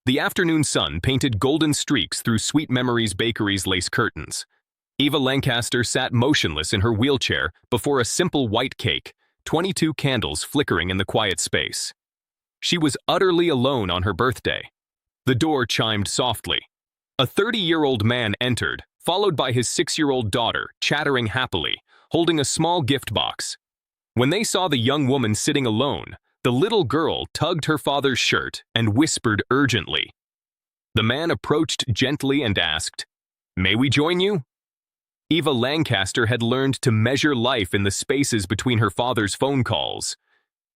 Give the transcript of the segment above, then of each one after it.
The afternoon sun painted golden streaks through Sweet Memories Bakery's lace curtains. Eva Lancaster sat motionless in her wheelchair before a simple white cake, 22 candles flickering in the quiet space. She was utterly alone on her birthday. The door chimed softly. A 30-year-old man entered, followed by his 6-year-old daughter, chattering happily, holding a small gift box. When they saw the young woman sitting alone, the little girl tugged her father's shirt and whispered urgently. The man approached gently and asked, "May we join you?" Eva Lancaster had learned to measure life in the spaces between her father's phone calls.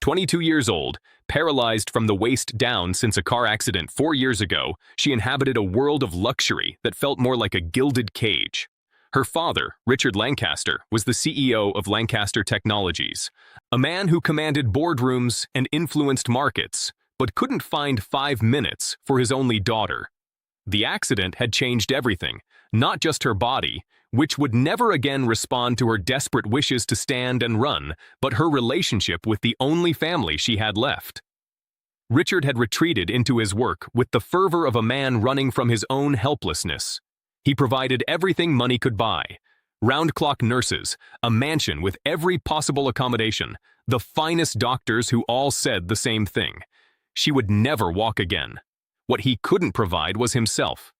22 years old, paralyzed from the waist down since a car accident 4 years ago, she inhabited a world of luxury that felt more like a gilded cage. Her father, Richard Lancaster, was the CEO of Lancaster Technologies, a man who commanded boardrooms and influenced markets, but couldn't find 5 minutes for his only daughter. The accident had changed everything, not just her body, which would never again respond to her desperate wishes to stand and run, but her relationship with the only family she had left. Richard had retreated into his work with the fervor of a man running from his own helplessness. He provided everything money could buy: round-clock nurses, a mansion with every possible accommodation, the finest doctors who all said the same thing. She would never walk again. What he couldn't provide was himself.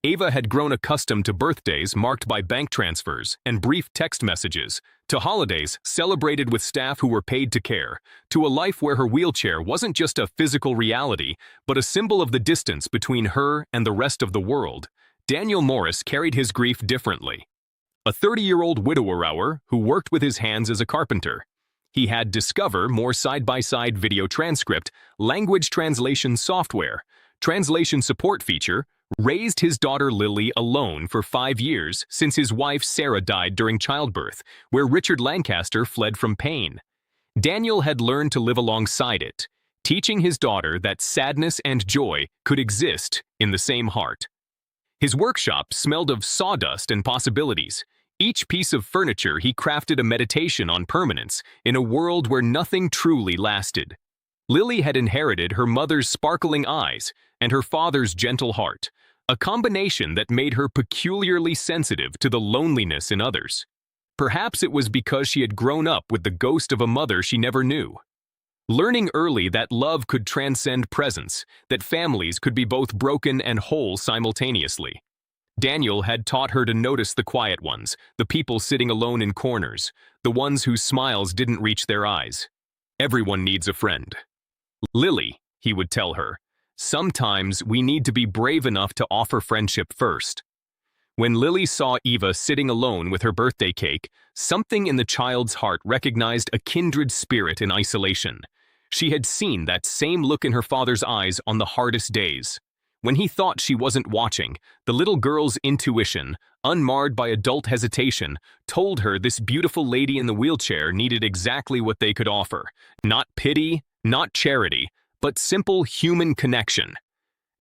Eva had grown accustomed to birthdays marked by bank transfers and brief text messages, to holidays celebrated with staff who were paid to care, to a life where her wheelchair wasn't just a physical reality, but a symbol of the distance between her and the rest of the world. Daniel Morris carried his grief differently. A 30-year-old widower who worked with his hands as a carpenter. He had Discover more side-by-side video transcript, language translation software, translation support feature, raised his daughter Lily alone for 5 years since his wife Sarah died during childbirth, where Richard Lancaster fled from pain. Daniel had learned to live alongside it, teaching his daughter that sadness and joy could exist in the same heart. His workshop smelled of sawdust and possibilities. Each piece of furniture he crafted a meditation on permanence in a world where nothing truly lasted. Lily had inherited her mother's sparkling eyes and her father's gentle heart, a combination that made her peculiarly sensitive to the loneliness in others. Perhaps it was because she had grown up with the ghost of a mother she never knew. Learning early that love could transcend presence, that families could be both broken and whole simultaneously. Daniel had taught her to notice the quiet ones, the people sitting alone in corners, the ones whose smiles didn't reach their eyes. Everyone needs a friend. "Lily," he would tell her, "sometimes we need to be brave enough to offer friendship first." When Lily saw Eva sitting alone with her birthday cake, something in the child's heart recognized a kindred spirit in isolation. She had seen that same look in her father's eyes on the hardest days. When he thought she wasn't watching, the little girl's intuition, unmarred by adult hesitation, told her this beautiful lady in the wheelchair needed exactly what they could offer. Not pity, not charity, but simple human connection.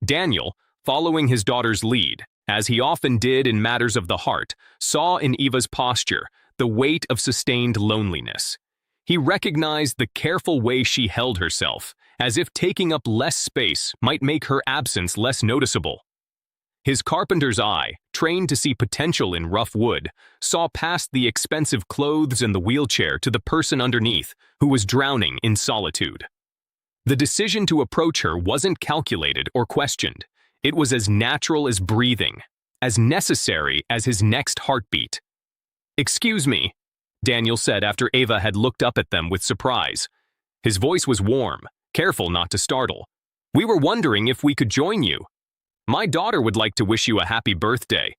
Daniel, following his daughter's lead, as he often did in matters of the heart, saw in Eva's posture the weight of sustained loneliness. He recognized the careful way she held herself, as if taking up less space might make her absence less noticeable. His carpenter's eye, trained to see potential in rough wood, saw past the expensive clothes and the wheelchair to the person underneath, who was drowning in solitude. The decision to approach her wasn't calculated or questioned. It was as natural as breathing, as necessary as his next heartbeat. "Excuse me," Daniel said after Eva had looked up at them with surprise. His voice was warm, careful not to startle. "We were wondering if we could join you. My daughter would like to wish you a happy birthday."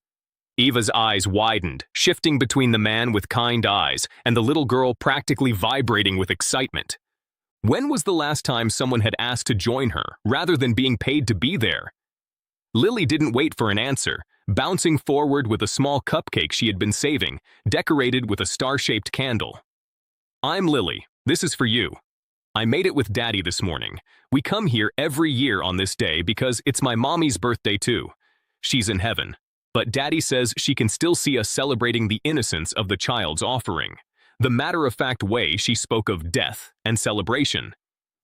Eva's eyes widened, shifting between the man with kind eyes and the little girl practically vibrating with excitement. When was the last time someone had asked to join her, rather than being paid to be there? Lily didn't wait for an answer, bouncing forward with a small cupcake she had been saving, decorated with a star-shaped candle. "I'm Lily. This is for you. I made it with Daddy this morning. We come here every year on this day because it's my mommy's birthday too. She's in heaven, but Daddy says she can still see us celebrating the innocence of the child's offering." The matter-of-fact way she spoke of death and celebration.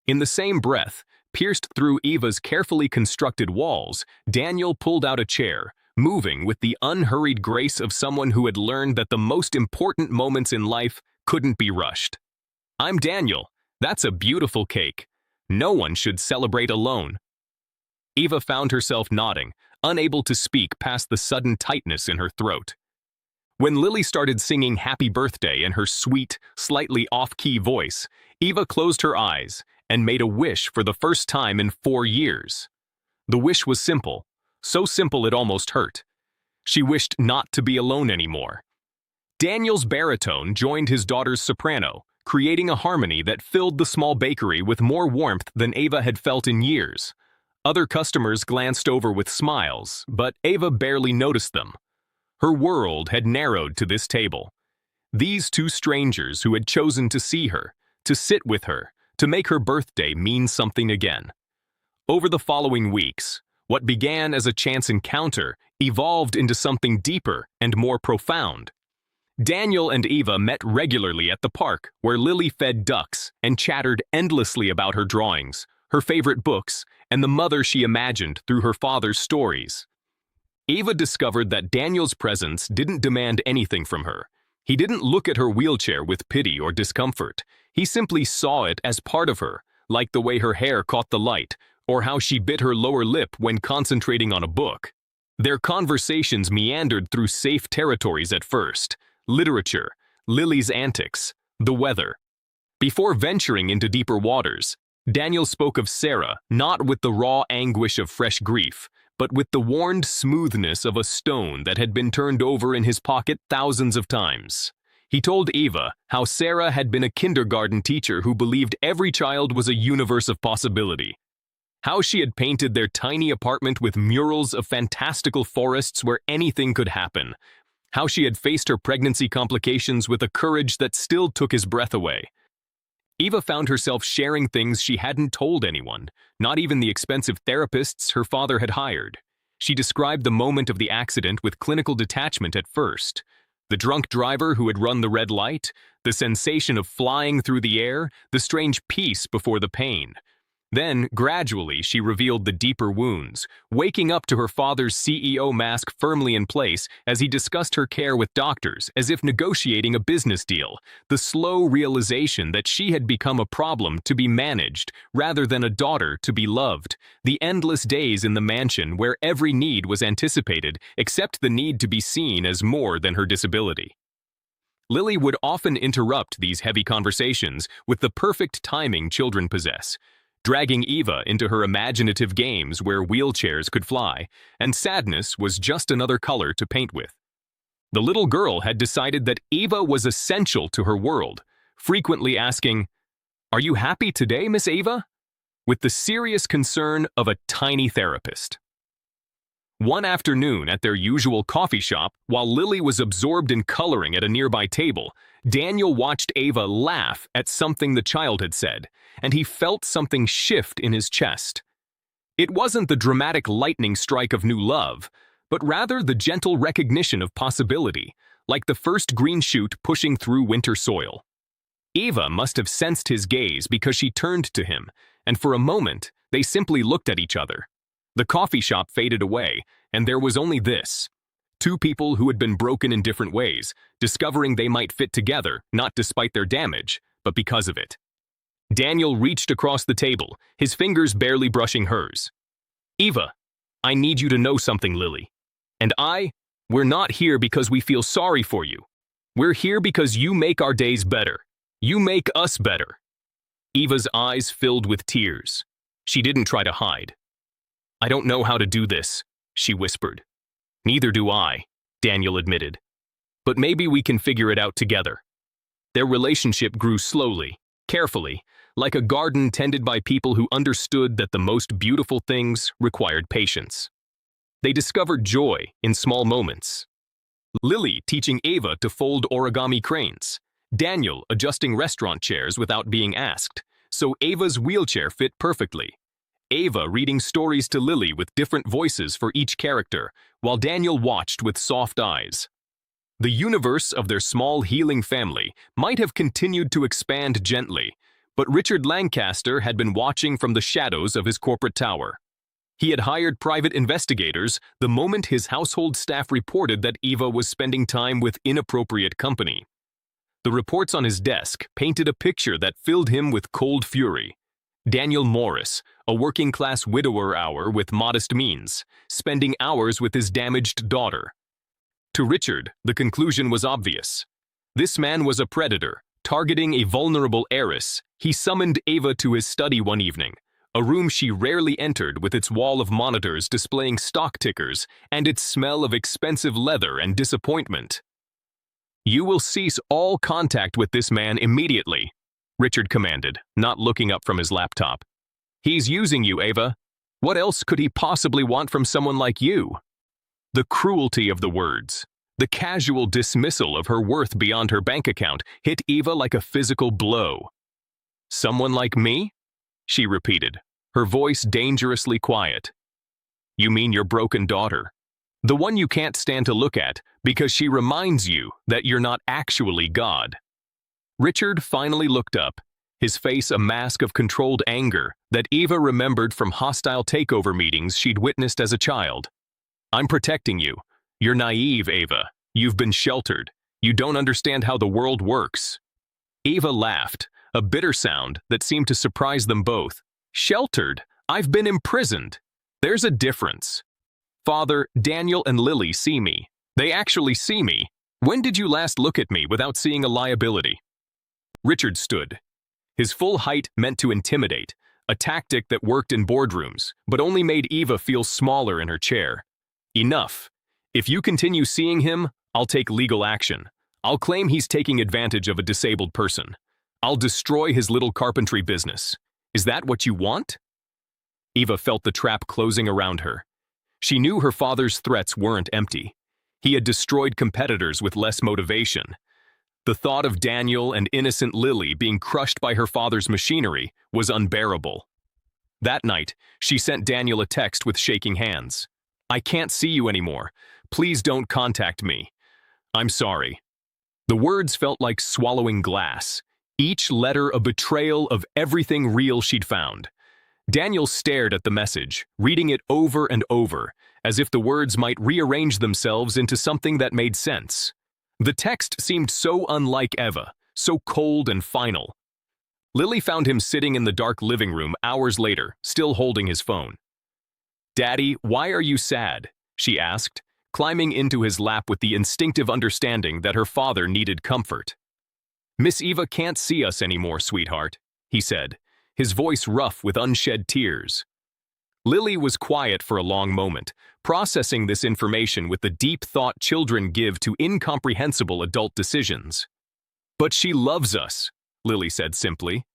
In the same breath, pierced through Eva's carefully constructed walls, Daniel pulled out a chair, moving with the unhurried grace of someone who had learned that the most important moments in life couldn't be rushed. "I'm Daniel. That's a beautiful cake. No one should celebrate alone." Eva found herself nodding, unable to speak past the sudden tightness in her throat. When Lily started singing Happy Birthday in her sweet, slightly off-key voice, Eva closed her eyes and made a wish for the first time in 4 years. The wish was simple, so simple it almost hurt. She wished not to be alone anymore. Daniel's baritone joined his daughter's soprano, creating a harmony that filled the small bakery with more warmth than Eva had felt in years. Other customers glanced over with smiles, but Eva barely noticed them. Her world had narrowed to this table. These two strangers who had chosen to see her, to sit with her, to make her birthday mean something again. Over the following weeks, what began as a chance encounter evolved into something deeper and more profound. Daniel and Eva met regularly at the park, where Lily fed ducks and chattered endlessly about her drawings, her favorite books, and the mother she imagined through her father's stories. Eva discovered that Daniel's presence didn't demand anything from her. He didn't look at her wheelchair with pity or discomfort. He simply saw it as part of her, like the way her hair caught the light, or how she bit her lower lip when concentrating on a book. Their conversations meandered through safe territories at first: literature, Lily's antics, the weather. Before venturing into deeper waters, Daniel spoke of Sarah, not with the raw anguish of fresh grief, but with the warned smoothness of a stone that had been turned over in his pocket thousands of times. He told Eva how Sarah had been a kindergarten teacher who believed every child was a universe of possibility. How she had painted their tiny apartment with murals of fantastical forests where anything could happen. How she had faced her pregnancy complications with a courage that still took his breath away. Eva found herself sharing things she hadn't told anyone, not even the expensive therapists her father had hired. She described the moment of the accident with clinical detachment at first. The drunk driver who had run the red light, the sensation of flying through the air, the strange peace before the pain. Then, gradually, she revealed the deeper wounds, waking up to her father's CEO mask firmly in place as he discussed her care with doctors, as if negotiating a business deal. The slow realization that she had become a problem to be managed, rather than a daughter to be loved. The endless days in the mansion where every need was anticipated, except the need to be seen as more than her disability. Lily would often interrupt these heavy conversations with the perfect timing children possess, dragging Eva into her imaginative games where wheelchairs could fly, and sadness was just another color to paint with. The little girl had decided that Eva was essential to her world, frequently asking, "Are you happy today, Miss Eva?" with the serious concern of a tiny therapist. One afternoon at their usual coffee shop, while Lily was absorbed in coloring at a nearby table, Daniel watched Eva laugh at something the child had said, and he felt something shift in his chest. It wasn't the dramatic lightning strike of new love, but rather the gentle recognition of possibility, like the first green shoot pushing through winter soil. Eva must have sensed his gaze because she turned to him, and for a moment, they simply looked at each other. The coffee shop faded away, and there was only this. Two people who had been broken in different ways, discovering they might fit together, not despite their damage, but because of it. Daniel reached across the table, his fingers barely brushing hers. "Eva, I need you to know something, Lily. And we're not here because we feel sorry for you. We're here because you make our days better. You make us better." Eva's eyes filled with tears. She didn't try to hide. "I don't know how to do this," she whispered. "Neither do I," Daniel admitted. "But maybe we can figure it out together." Their relationship grew slowly, carefully, like a garden tended by people who understood that the most beautiful things required patience. They discovered joy in small moments. Lily teaching Eva to fold origami cranes, Daniel adjusting restaurant chairs without being asked, so Eva's wheelchair fit perfectly. Eva reading stories to Lily with different voices for each character, while Daniel watched with soft eyes. The universe of their small healing family might have continued to expand gently, But Richard Lancaster had been watching from the shadows of his corporate tower. He had hired private investigators the moment his household staff reported that Eva was spending time with inappropriate company. The reports on his desk painted a picture that filled him with cold fury. Daniel Morris, a working-class widower with modest means, spending hours with his damaged daughter. To Richard, the conclusion was obvious. This man was a predator, targeting a vulnerable heiress. He summoned Eva to his study one evening, a room she rarely entered with its wall of monitors displaying stock tickers and its smell of expensive leather and disappointment. "You will cease all contact with this man immediately," Richard commanded, not looking up from his laptop. "He's using you, Eva. What else could he possibly want from someone like you?" The cruelty of the words, the casual dismissal of her worth beyond her bank account, hit Eva like a physical blow. "Someone like me?" she repeated, her voice dangerously quiet. "You mean your broken daughter? The one you can't stand to look at because she reminds you that you're not actually God." Richard finally looked up, his face a mask of controlled anger that Eva remembered from hostile takeover meetings she'd witnessed as a child. "I'm protecting you. You're naive, Eva. You've been sheltered. You don't understand how the world works." Eva laughed, a bitter sound that seemed to surprise them both. "Sheltered? I've been imprisoned. There's a difference. Father, Daniel and Lily see me. They actually see me. When did you last look at me without seeing a liability?" Richard stood. His full height meant to intimidate, a tactic that worked in boardrooms, but only made Eva feel smaller in her chair. "Enough. If you continue seeing him, I'll take legal action. I'll claim he's taking advantage of a disabled person. I'll destroy his little carpentry business. Is that what you want?" Eva felt the trap closing around her. She knew her father's threats weren't empty. He had destroyed competitors with less motivation. The thought of Daniel and innocent Lily being crushed by her father's machinery was unbearable. That night, she sent Daniel a text with shaking hands. "I can't see you anymore. Please don't contact me. I'm sorry." The words felt like swallowing glass, each letter a betrayal of everything real she'd found. Daniel stared at the message, reading it over and over, as if the words might rearrange themselves into something that made sense. The text seemed so unlike Eva, so cold and final. Lily found him sitting in the dark living room hours later, still holding his phone. "Daddy, why are you sad?" she asked, climbing into his lap with the instinctive understanding that her father needed comfort. "Miss Eva can't see us anymore, sweetheart," he said, his voice rough with unshed tears. Lily was quiet for a long moment, processing this information with the deep thought children give to incomprehensible adult decisions. "But she loves us," Lily said simply.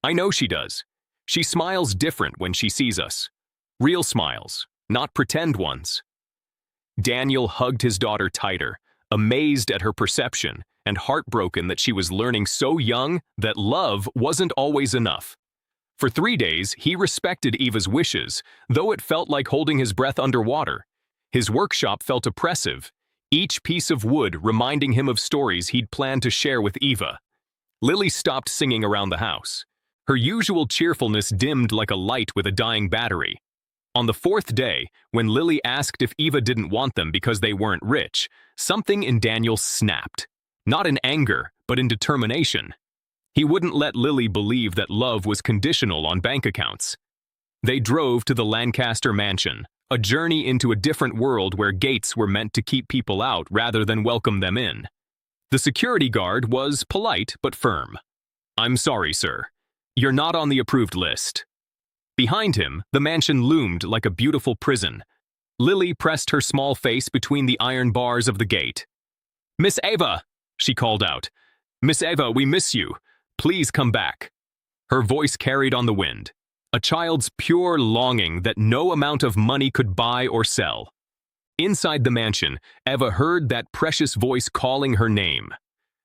"I know she does. She smiles different when she sees us. Real smiles, not pretend ones." Daniel hugged his daughter tighter, amazed at her perception and heartbroken that she was learning so young that love wasn't always enough. For 3 days, he respected Eva's wishes, though it felt like holding his breath underwater. His workshop felt oppressive, each piece of wood reminding him of stories he'd planned to share with Eva. Lily stopped singing around the house. Her usual cheerfulness dimmed like a light with a dying battery. On the 4th day, when Lily asked if Eva didn't want them because they weren't rich, something in Daniel snapped. Not in anger, but in determination. He wouldn't let Lily believe that love was conditional on bank accounts. They drove to the Lancaster mansion, a journey into a different world where gates were meant to keep people out rather than welcome them in. The security guard was polite but firm. "I'm sorry, sir. You're not on the approved list." Behind him, the mansion loomed like a beautiful prison. Lily pressed her small face between the iron bars of the gate. "Miss Eva," she called out. "Miss Eva, we miss you. Please come back." Her voice carried on the wind, a child's pure longing that no amount of money could buy or sell. Inside the mansion, Eva heard that precious voice calling her name.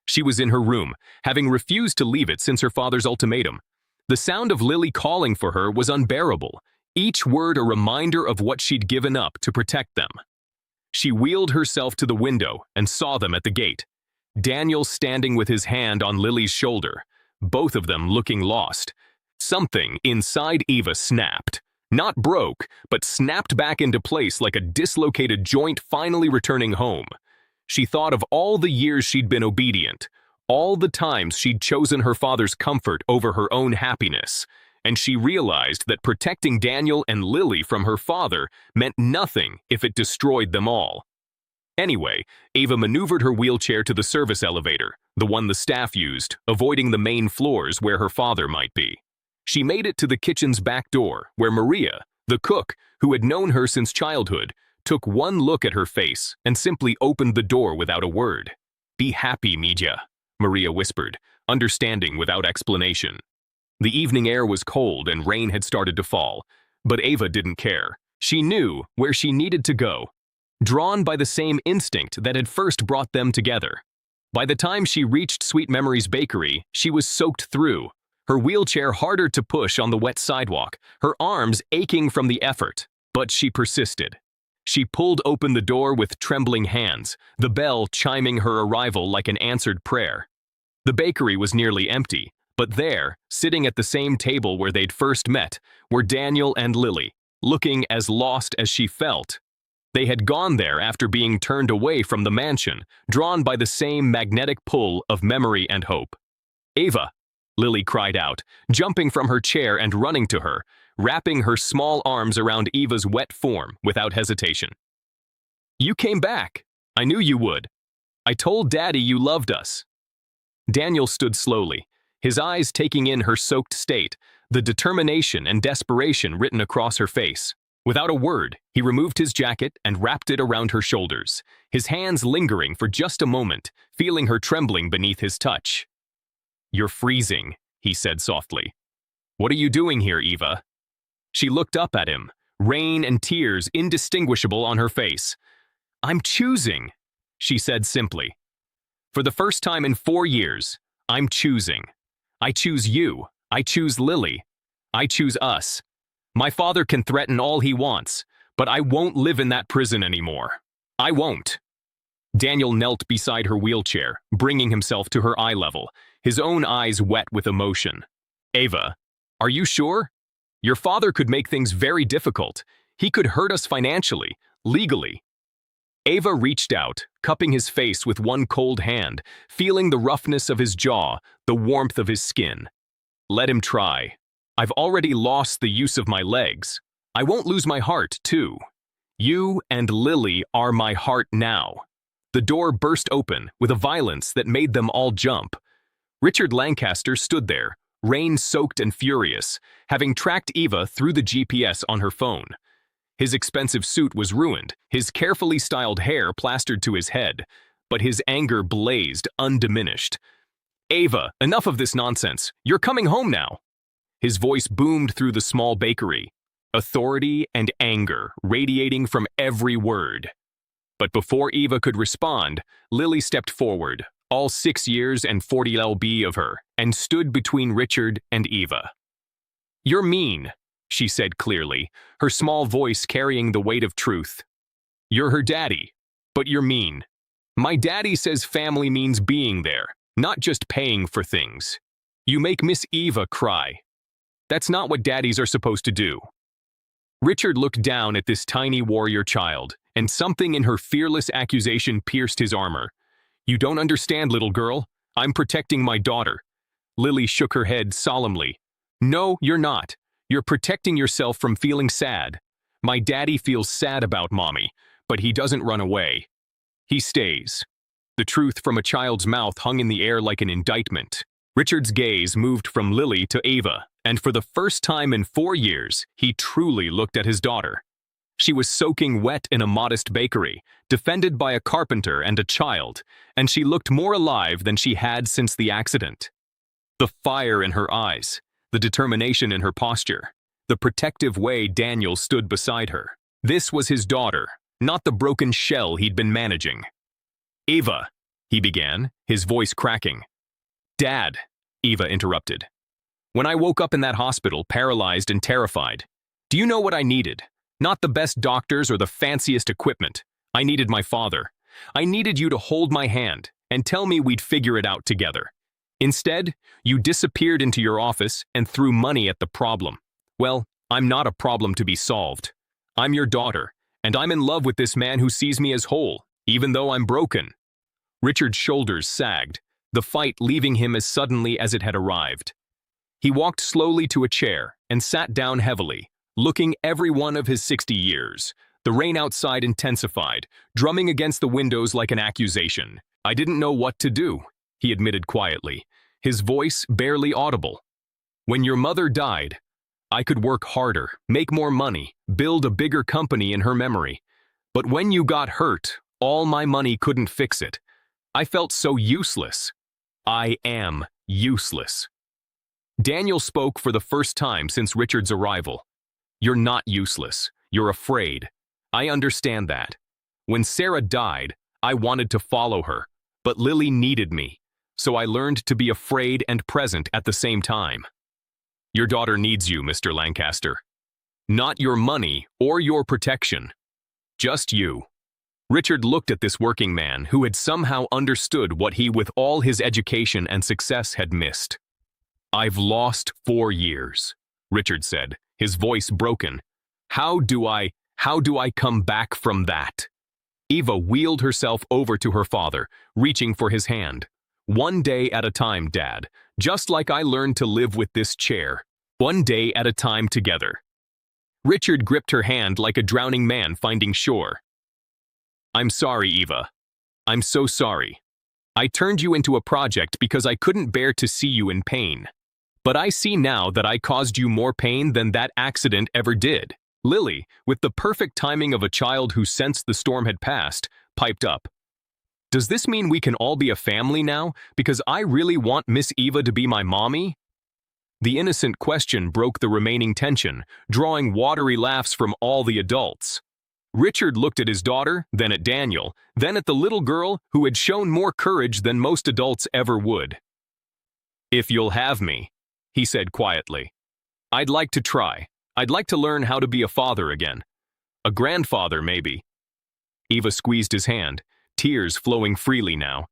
She was in her room, having refused to leave it since her father's ultimatum. The sound of Lily calling for her was unbearable, each word a reminder of what she'd given up to protect them. She wheeled herself to the window and saw them at the gate. Daniel standing with his hand on Lily's shoulder, both of them looking lost. Something inside Eva snapped. Not broke, but snapped back into place like a dislocated joint finally returning home. She thought of all the years she'd been obedient, all the times she'd chosen her father's comfort over her own happiness, and she realized that protecting Daniel and Lily from her father meant nothing if it destroyed them all. Anyway, Ava maneuvered her wheelchair to the service elevator, the one the staff used, avoiding the main floors where her father might be. She made it to the kitchen's back door, where Maria, the cook, who had known her since childhood, took one look at her face and simply opened the door without a word. "Be happy, Mija," Maria whispered, understanding without explanation. The evening air was cold and rain had started to fall, but Ava didn't care. She knew where she needed to go, drawn by the same instinct that had first brought them together. By the time she reached Sweet Memories Bakery, she was soaked through, her wheelchair harder to push on the wet sidewalk, her arms aching from the effort, but she persisted. She pulled open the door with trembling hands, the bell chiming her arrival like an answered prayer. The bakery was nearly empty, but there, sitting at the same table where they'd first met, were Daniel and Lily, looking as lost as she felt. They had gone there after being turned away from the mansion, drawn by the same magnetic pull of memory and hope. "Ava!" Lily cried out, jumping from her chair and running to her, wrapping her small arms around Eva's wet form without hesitation. "You came back. I knew you would. I told Daddy you loved us." Daniel stood slowly, his eyes taking in her soaked state, the determination and desperation written across her face. Without a word, he removed his jacket and wrapped it around her shoulders, his hands lingering for just a moment, feeling her trembling beneath his touch. "You're freezing," he said softly. "What are you doing here, Eva?" She looked up at him, rain and tears indistinguishable on her face. "I'm choosing," she said simply. "For the first time in 4 years, I'm choosing. I choose you. I choose Lily. I choose us. My father can threaten all he wants, but I won't live in that prison anymore. I won't." Daniel knelt beside her wheelchair, bringing himself to her eye level, his own eyes wet with emotion. "Ava, are you sure? Your father could make things very difficult. He could hurt us financially, legally." Ava reached out, cupping his face with one cold hand, feeling the roughness of his jaw, the warmth of his skin. "Let him try. I've already lost the use of my legs. I won't lose my heart, too. You and Lily are my heart now." The door burst open with a violence that made them all jump. Richard Lancaster stood there, rain-soaked and furious, having tracked Eva through the GPS on her phone. His expensive suit was ruined, his carefully styled hair plastered to his head, but his anger blazed undiminished. "Ava, enough of this nonsense. You're coming home now." His voice boomed through the small bakery, authority and anger radiating from every word. But before Eva could respond, Lily stepped forward, all 6 years and 40 lb of her, and stood between Richard and Eva. "You're mean," she said clearly, her small voice carrying the weight of truth. "You're her daddy, but you're mean. My daddy says family means being there, not just paying for things. You make Miss Eva cry. That's not what daddies are supposed to do." Richard looked down at this tiny warrior child, and something in her fearless accusation pierced his armor. "You don't understand, little girl. I'm protecting my daughter." Lily shook her head solemnly. "No, you're not. You're protecting yourself from feeling sad. My daddy feels sad about Mommy, but he doesn't run away. He stays." The truth from a child's mouth hung in the air like an indictment. Richard's gaze moved from Lily to Ava, and for the first time in 4 years, he truly looked at his daughter. She was soaking wet in a modest bakery, defended by a carpenter and a child, and she looked more alive than she had since the accident. The fire in her eyes, the determination in her posture, the protective way Daniel stood beside her. This was his daughter, not the broken shell he'd been managing. "Eva," he began, his voice cracking. "Dad," Eva interrupted. "When I woke up in that hospital, paralyzed and terrified, do you know what I needed? Not the best doctors or the fanciest equipment. I needed my father. I needed you to hold my hand and tell me we'd figure it out together. Instead, you disappeared into your office and threw money at the problem. Well, I'm not a problem to be solved. I'm your daughter, and I'm in love with this man who sees me as whole, even though I'm broken." Richard's shoulders sagged, the fight leaving him as suddenly as it had arrived. He walked slowly to a chair and sat down heavily, looking every one of his 60 years. The rain outside intensified, drumming against the windows like an accusation. "I didn't know what to do," he admitted quietly, his voice barely audible. "When your mother died, I could work harder, make more money, build a bigger company in her memory. But when you got hurt, all my money couldn't fix it. I felt so useless. I am useless." Daniel spoke for the first time since Richard's arrival. "You're not useless. You're afraid. I understand that. When Sarah died, I wanted to follow her, but Lily needed me, so I learned to be afraid and present at the same time. Your daughter needs you, Mr. Lancaster. Not your money or your protection. Just you." Richard looked at this working man who had somehow understood what he, with all his education and success, had missed. "I've lost 4 years, Richard said, his voice broken. How do I come back from that?" Eva wheeled herself over to her father, reaching for his hand. "One day at a time, Dad, just like I learned to live with this chair. One day at a time together." Richard gripped her hand like a drowning man finding shore. "I'm sorry, Eva. I'm so sorry. I turned you into a project because I couldn't bear to see you in pain. But I see now that I caused you more pain than that accident ever did." Lily, with the perfect timing of a child who sensed the storm had passed, piped up. "Does this mean we can all be a family now, because I really want Miss Eva to be my mommy?" The innocent question broke the remaining tension, drawing watery laughs from all the adults. Richard looked at his daughter, then at Daniel, then at the little girl who had shown more courage than most adults ever would. "If you'll have me," he said quietly. "I'd like to try. I'd like to learn how to be a father again. A grandfather, maybe." Eva squeezed his hand, tears flowing freely now.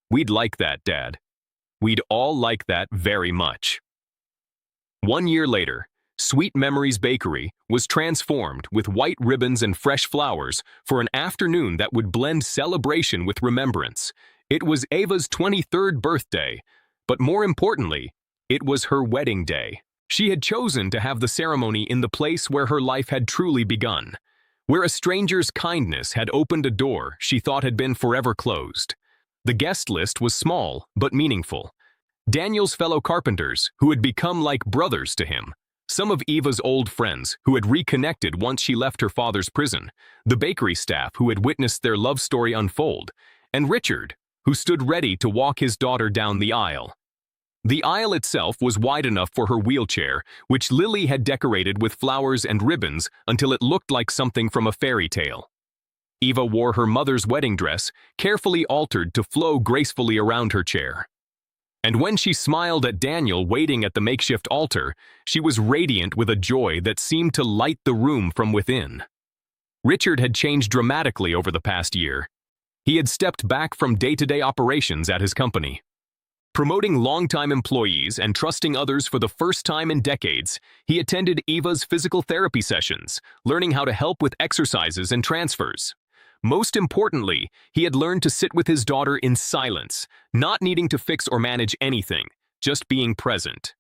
"We'd like that, Dad. We'd all like that very much." 1 year later, Sweet Memories Bakery was transformed with white ribbons and fresh flowers for an afternoon that would blend celebration with remembrance. It was Eva's 23rd birthday, but more importantly, it was her wedding day. She had chosen to have the ceremony in the place where her life had truly begun, where a stranger's kindness had opened a door she thought had been forever closed. The guest list was small but meaningful. Daniel's fellow carpenters, who had become like brothers to him, some of Eva's old friends who had reconnected once she left her father's prison, the bakery staff who had witnessed their love story unfold, and Richard, who stood ready to walk his daughter down the aisle. The aisle itself was wide enough for her wheelchair, which Lily had decorated with flowers and ribbons until it looked like something from a fairy tale. Eva wore her mother's wedding dress, carefully altered to flow gracefully around her chair. And when she smiled at Daniel waiting at the makeshift altar, she was radiant with a joy that seemed to light the room from within. Richard had changed dramatically over the past year. He had stepped back from day-to-day operations at his company. Promoting longtime employees and trusting others for the first time in decades, he attended Eva's physical therapy sessions, learning how to help with exercises and transfers. Most importantly, he had learned to sit with his daughter in silence, not needing to fix or manage anything, just being present.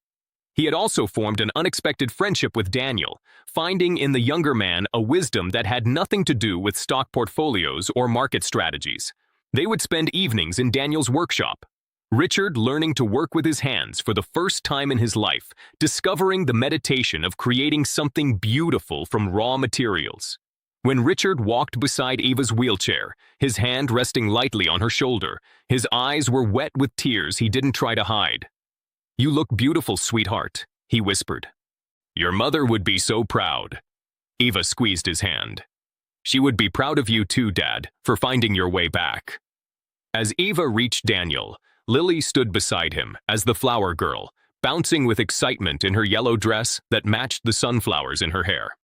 He had also formed an unexpected friendship with Daniel, finding in the younger man a wisdom that had nothing to do with stock portfolios or market strategies. They would spend evenings in Daniel's workshop, Richard learning to work with his hands for the first time in his life, discovering the meditation of creating something beautiful from raw materials. When Richard walked beside Eva's wheelchair, his hand resting lightly on her shoulder, his eyes were wet with tears he didn't try to hide. "You look beautiful, sweetheart," he whispered. "Your mother would be so proud." Eva squeezed his hand. "She would be proud of you too, Dad, for finding your way back." As Eva reached Daniel, Lily stood beside him as the flower girl, bouncing with excitement in her yellow dress that matched the sunflowers in her hair.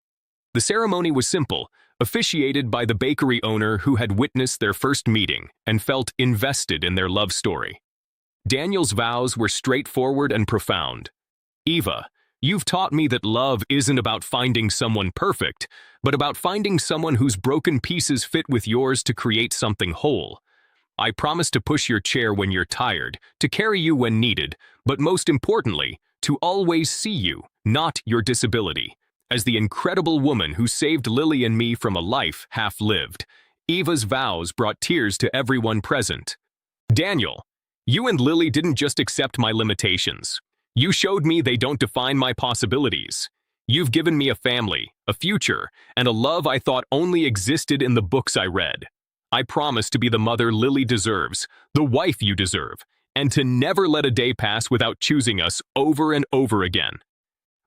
The ceremony was simple, officiated by the bakery owner who had witnessed their first meeting and felt invested in their love story. Daniel's vows were straightforward and profound. Eva, you've taught me that love isn't about finding someone perfect, but about finding someone whose broken pieces fit with yours to create something whole. I promise to push your chair when you're tired, to carry you when needed, but most importantly, to always see you, not your disability, as the incredible woman who saved Lily and me from a life half-lived. Eva's vows brought tears to everyone present. Daniel, you and Lily didn't just accept my limitations. You showed me they don't define my possibilities. You've given me a family, a future, and a love I thought only existed in the books I read. I promise to be the mother Lily deserves, the wife you deserve, and to never let a day pass without choosing us over and over again.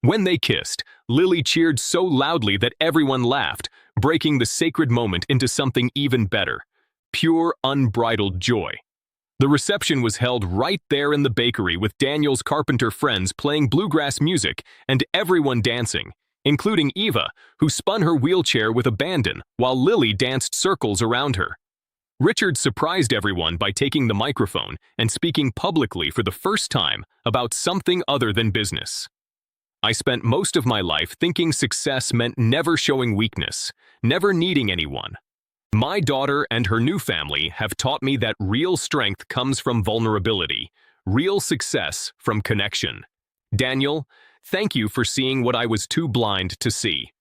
When they kissed, Lily cheered so loudly that everyone laughed, breaking the sacred moment into something even better. Pure, unbridled joy. The reception was held right there in the bakery with Daniel's carpenter friends playing bluegrass music and everyone dancing, including Eva, who spun her wheelchair with abandon while Lily danced circles around her. Richard surprised everyone by taking the microphone and speaking publicly for the first time about something other than business. I spent most of my life thinking success meant never showing weakness, never needing anyone. My daughter and her new family have taught me that real strength comes from vulnerability, real success from connection. Daniel, thank you for seeing what I was too blind to see.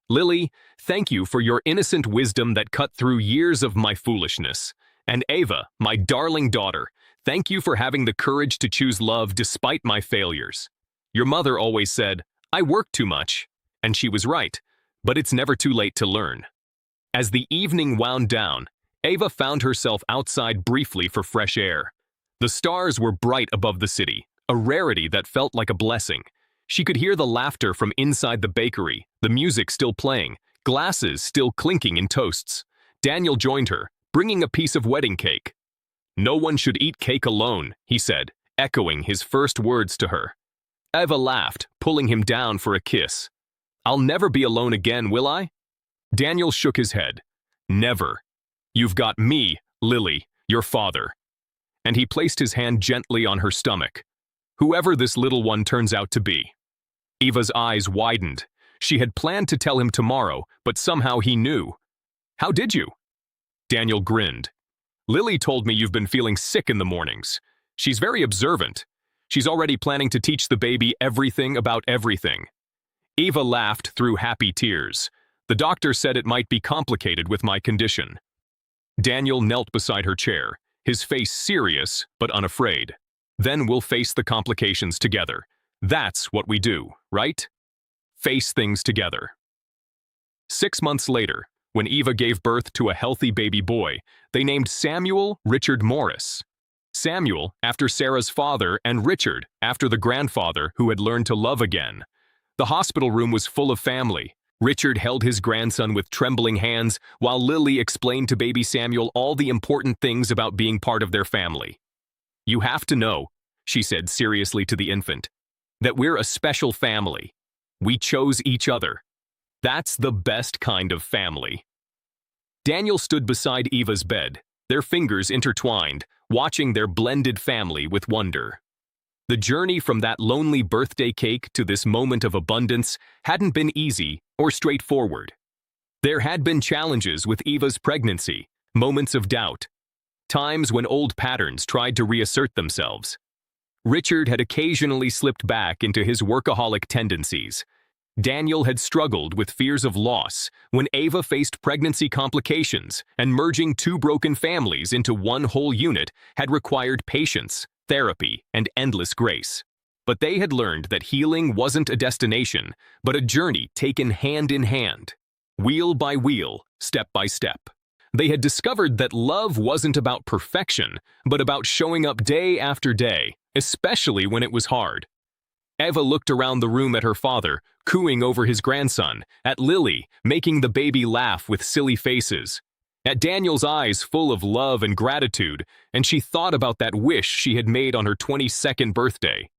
Lily, thank you for your innocent wisdom that cut through years of my foolishness. And Ava, my darling daughter, thank you for having the courage to choose love despite my failures. Your mother always said, I work too much. And she was right, but it's never too late to learn. As the evening wound down, Ava found herself outside briefly for fresh air. The stars were bright above the city, a rarity that felt like a blessing. She could hear the laughter from inside the bakery, the music still playing, glasses still clinking in toasts. Daniel joined her, bringing a piece of wedding cake. No one should eat cake alone, he said, echoing his first words to her. Eva laughed, pulling him down for a kiss. I'll never be alone again, will I? Daniel shook his head. Never. You've got me, Lily, your father. And he placed his hand gently on her stomach. Whoever this little one turns out to be. Eva's eyes widened. She had planned to tell him tomorrow, but somehow he knew. How did you? Daniel grinned. Lily told me you've been feeling sick in the mornings. She's very observant. She's already planning to teach the baby everything about everything. Eva laughed through happy tears. The doctor said it might be complicated with my condition. Daniel knelt beside her chair, his face serious but unafraid. Then we'll face the complications together. That's what we do, right? Face things together. 6 months later, when Eva gave birth to a healthy baby boy, they named Samuel Richard Morris. Samuel, after Sarah's father, and Richard, after the grandfather who had learned to love again. The hospital room was full of family. Richard held his grandson with trembling hands, while Lily explained to baby Samuel all the important things about being part of their family. You have to know, she said seriously to the infant, that we're a special family. We chose each other. That's the best kind of family. Daniel stood beside Eva's bed, their fingers intertwined, watching their blended family with wonder. The journey from that lonely birthday cake to this moment of abundance hadn't been easy or straightforward. There had been challenges with Eva's pregnancy, moments of doubt, times when old patterns tried to reassert themselves. Richard had occasionally slipped back into his workaholic tendencies. Daniel had struggled with fears of loss when Eva faced pregnancy complications, and merging two broken families into one whole unit had required patience, therapy, and endless grace. But they had learned that healing wasn't a destination, but a journey taken hand in hand, wheel by wheel, step by step. They had discovered that love wasn't about perfection, but about showing up day after day, especially when it was hard. Eva looked around the room at her father, cooing over his grandson, at Lily, making the baby laugh with silly faces, at Daniel's eyes full of love and gratitude, and she thought about that wish she had made on her 22nd birthday.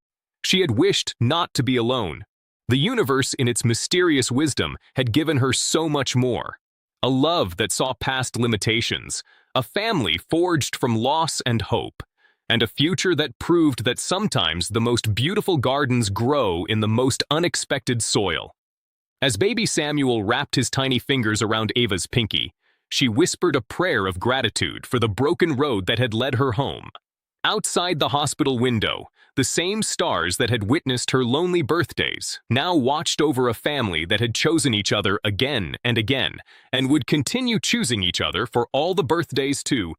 She had wished not to be alone. The universe, in its mysterious wisdom, had given her so much more. A love that saw past limitations, a family forged from loss and hope. and a future that proved that sometimes the most beautiful gardens grow in the most unexpected soil. As baby Samuel wrapped his tiny fingers around Ava's pinky, she whispered a prayer of gratitude for the broken road that had led her home. Outside the hospital window, the same stars that had witnessed her lonely birthdays now watched over a family that had chosen each other again and again, and would continue choosing each other for all the birthdays to